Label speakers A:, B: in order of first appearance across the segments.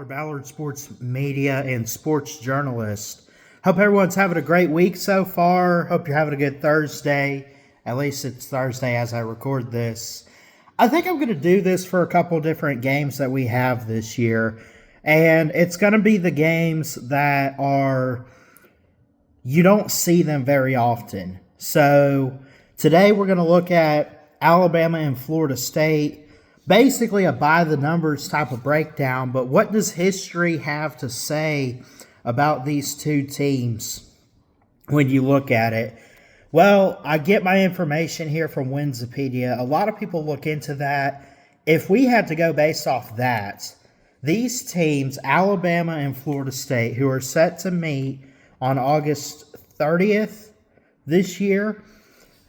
A: Ballard Sports Media and sports journalist. Hope everyone's having a great week so far. Hope you're having a good Thursday. At least it's Thursday as I record this. I think I'm going to do this for a couple different games that we have this year. And it's going to be the games that you don't see them very often. So today we're going to look at Alabama and Florida State. Basically a by the numbers type of breakdown, but what does history have to say about these two teams when you look at it? Well, I get my information here from Winsipedia. A lot of people look into that. If we had to go based off that, these teams, Alabama and Florida State, who are set to meet on August 30th this year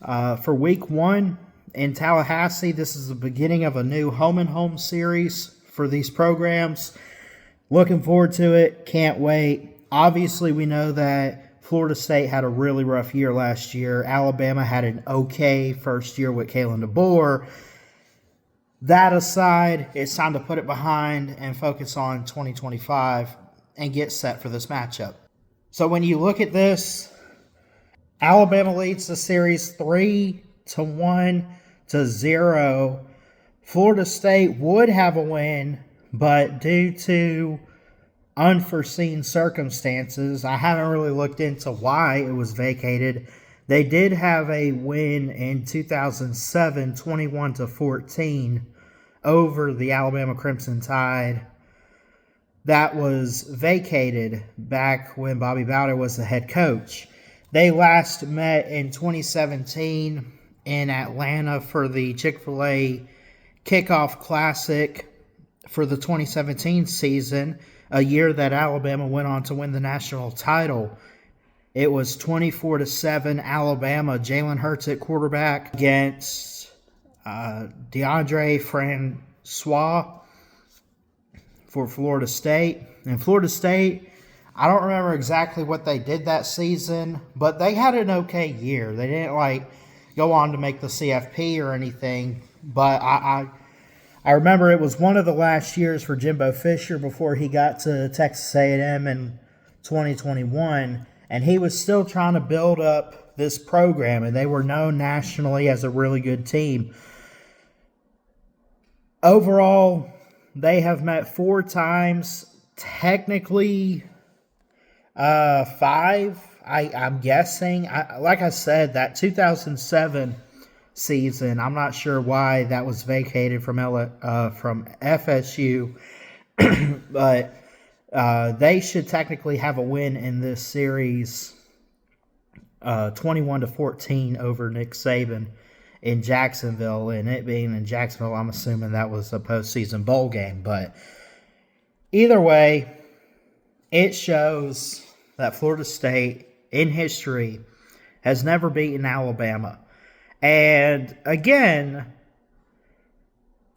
A: for week 1, in Tallahassee. This is the beginning of a new home and home series for these programs. Looking forward to it. Can't wait. Obviously, we know that Florida State had a really rough year last year. Alabama had an okay first year with Kalen DeBoer. That aside, it's time to put it behind and focus on 2025 and get set for this matchup. So when you look at this, Alabama leads the series 3-1 to 0. Florida State would have a win, but due to unforeseen circumstances, I haven't really looked into why it was vacated. They did have a win in 2007, 21-14 over the Alabama Crimson Tide. That was vacated back when Bobby Bowder was the head coach. They last met in 2017 in Atlanta for the Chick-fil-A Kickoff Classic for the 2017 season, a year that Alabama went on to win the national title. It was 24-7 Alabama. Jalen Hurts at quarterback against DeAndre Francois for Florida State. And Florida State, I don't remember exactly what they did that season, but they had an okay year. They didn't go on to make the CFP or anything, but I remember it was one of the last years for Jimbo Fisher before he got to Texas A&M in 2021, and he was still trying to build up this program, and they were known nationally as a really good team. Overall, they have met 4 times, technically 5. I'm guessing. Like I said, that 2007 season, I'm not sure why that was vacated from FSU, but they should technically have a win in this series, 21-14 over Nick Saban in Jacksonville. And it being in Jacksonville, I'm assuming that was a postseason bowl game. But either way, it shows that Florida State in history has never beaten Alabama. And again,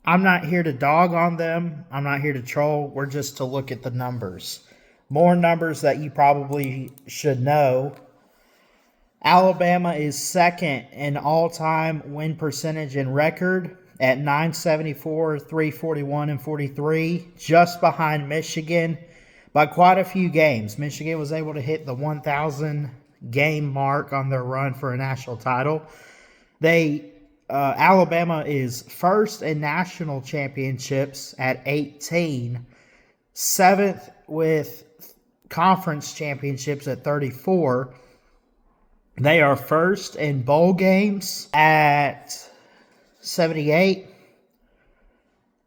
A: I'm not here to dog on them. I'm not here to troll. We're just to look at the numbers. More numbers that you probably should know. Alabama is second in all-time win percentage and record at 974, 341, and 43, just behind Michigan by quite a few games. Michigan was able to hit the 1,000 game mark on their run for a national title. Alabama is first in national championships at 18, 7th with conference championships at 34. They are first in bowl games at 78.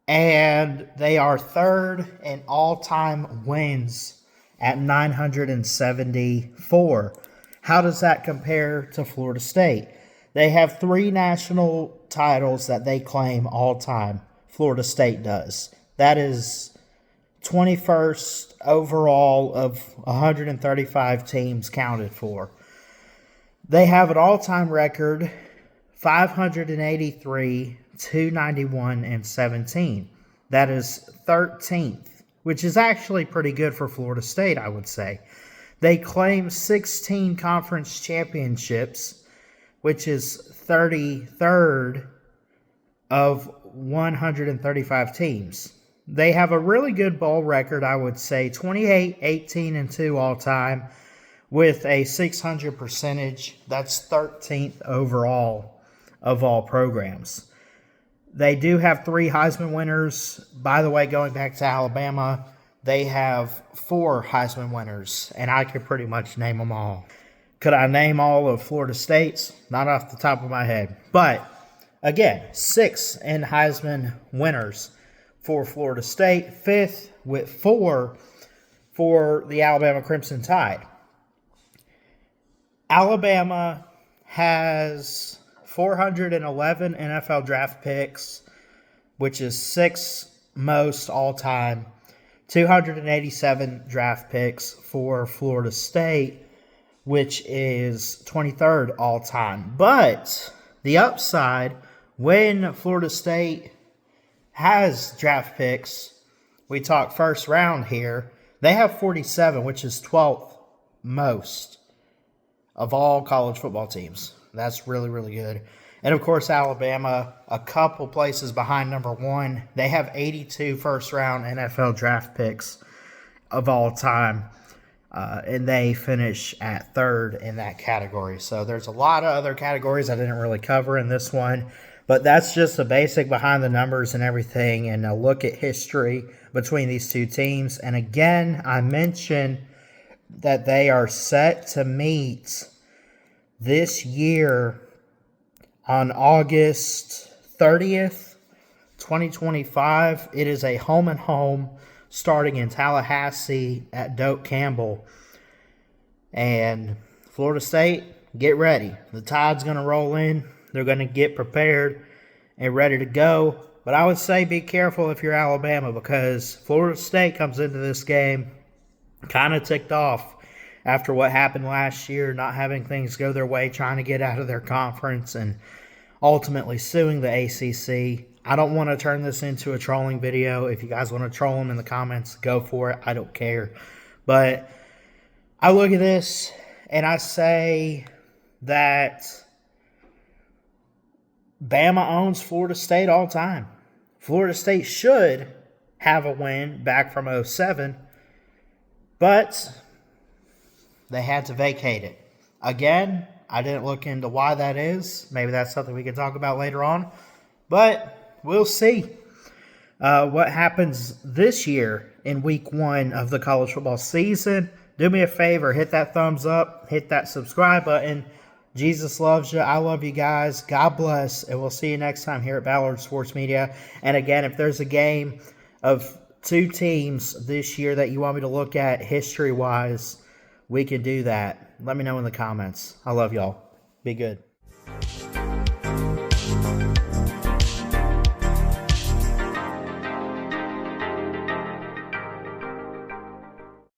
A: And they are third in all-time wins at 974. How does that compare to Florida State? They have 3 national titles that they claim all-time. Florida State does. That is 21st overall of 135 teams counted for. They have an all-time record, 583, 291, and 17. That is 13th, which is actually pretty good for Florida State, I would say. They claim 16 conference championships, which is 33rd of 135 teams. They have a really good bowl record, I would say, 28, 18, and 2 all time with a 600 percentage. That's 13th overall of all programs. They do have 3 Heisman winners. By the way, going back to Alabama, they have 4 Heisman winners, and I could pretty much name them all. Could I name all of Florida State's? Not off the top of my head. But, again, 6 in Heisman winners for Florida State. 5th with 4 for the Alabama Crimson Tide. Alabama has 411 NFL draft picks, which is 6th most all time. 287 draft picks for Florida State, which is 23rd all time. But the upside, when Florida State has draft picks, we talk first round here, they have 47, which is 12th most of all college football teams. That's really, really good. And, of course, Alabama, a couple places behind number 1. They have 82 first-round NFL draft picks of all time, and they finish at 3rd in that category. So there's a lot of other categories I didn't really cover in this one, but that's just the basic behind the numbers and everything, and a look at history between these two teams. And, again, I mentioned that they are set to meet this year on August 30th, 2025. It is a home-and-home starting in Tallahassee at Doak Campbell. And Florida State, get ready. The Tide's going to roll in. They're going to get prepared and ready to go. But I would say be careful if you're Alabama, because Florida State comes into this game kind of ticked off after what happened last year, not having things go their way, trying to get out of their conference, and ultimately suing the ACC. I don't want to turn this into a trolling video. If you guys want to troll them in the comments, go for it. I don't care. But I look at this and I say that Bama owns Florida State all time. Florida State should have a win back from 2007, but they had to vacate it. Again, I didn't look into why that is. Maybe that's something we can talk about later on. But we'll see what happens this year in week 1 of the college football season. Do me a favor. Hit that thumbs up. Hit that subscribe button. Jesus loves you. I love you guys. God bless. And we'll see you next time here at Ballard Sports Media. And again, if there's a game of 2 teams this year that you want me to look at history-wise, we can do that. Let me know in the comments. I love y'all. Be good.